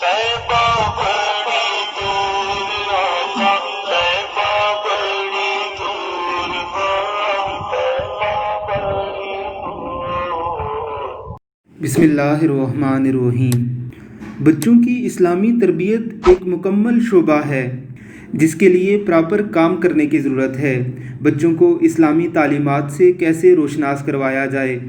तैबा बड़ी दूर आका, तैबा बड़ी दूर, तैबा बड़ी दूर। बिस्मिल्लाहिर्रहमानिर्रहीम। बच्चों की इस्लामी तरबियत एक मुकम्मल शोबा है जिसके लिए प्रॉपर काम करने की ज़रूरत है। बच्चों को इस्लामी तालीमात से कैसे रोशनास करवाया जाए,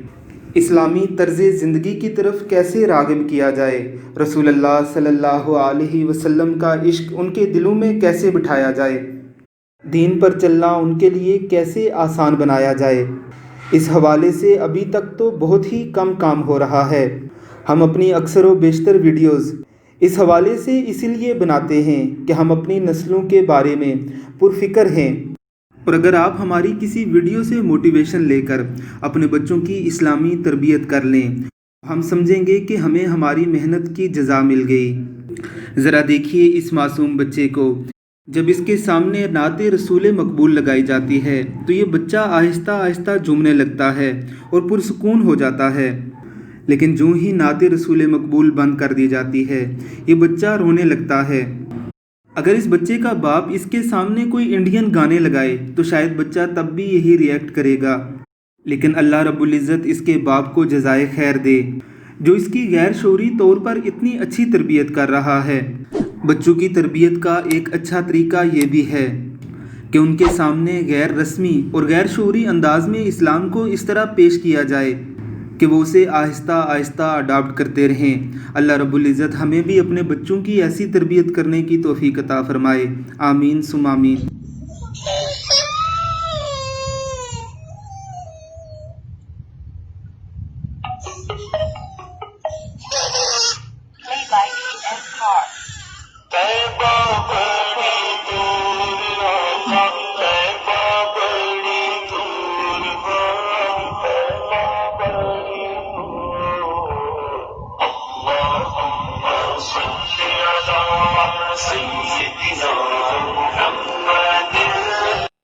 इस्लामी तर्ज़ ज़िंदगी की तरफ कैसे राग़िब किया जाए, रसूलुल्लाह सल्लल्लाहु अलैहि वसल्लम का इश्क उनके दिलों में कैसे बिठाया जाए, दीन पर चलना उनके लिए कैसे आसान बनाया जाए, इस हवाले से अभी तक तो बहुत ही कम काम हो रहा है। हम अपनी अक्सर व बेशतर वीडियोज़ इस हवाले से इसीलिए बनाते हैं कि हम अपनी नस्लों के बारे में पुरफ़िक्र हैं, और अगर आप हमारी किसी वीडियो से मोटिवेशन लेकर अपने बच्चों की इस्लामी तरबियत कर लें, हम समझेंगे कि हमें हमारी मेहनत की जज़ा मिल गई। ज़रा देखिए इस मासूम बच्चे को, जब इसके सामने नाते रसूल मकबूल लगाई जाती है तो ये बच्चा आहिस्ता आहिस्ता झूमने लगता है और पुरसुकून हो जाता है, लेकिन जो ही नाते रसूल मकबूल बंद कर दी जाती है ये बच्चा रोने लगता है। अगर इस बच्चे का बाप इसके सामने कोई इंडियन गाने लगाए तो शायद बच्चा तब भी यही रिएक्ट करेगा, लेकिन अल्लाह रब्बुल इज़्ज़त इसके बाप को जज़ाए खैर दे जो इसकी गैर शऊरी तौर पर इतनी अच्छी तरबियत कर रहा है। बच्चों की तरबियत का एक अच्छा तरीका ये भी है कि उनके सामने गैर रस्मी और गैर शऊरी अंदाज में इस्लाम को इस तरह पेश किया जाए कि वो उसे आहिस्ता आहिस्ता अडॉप्ट करते रहें। अल्लाह रब्बुल इज़्ज़त हमें भी अपने बच्चों की ऐसी तरबियत करने की तौफीक अता फ़रमाए। आमीन सुम आमीन।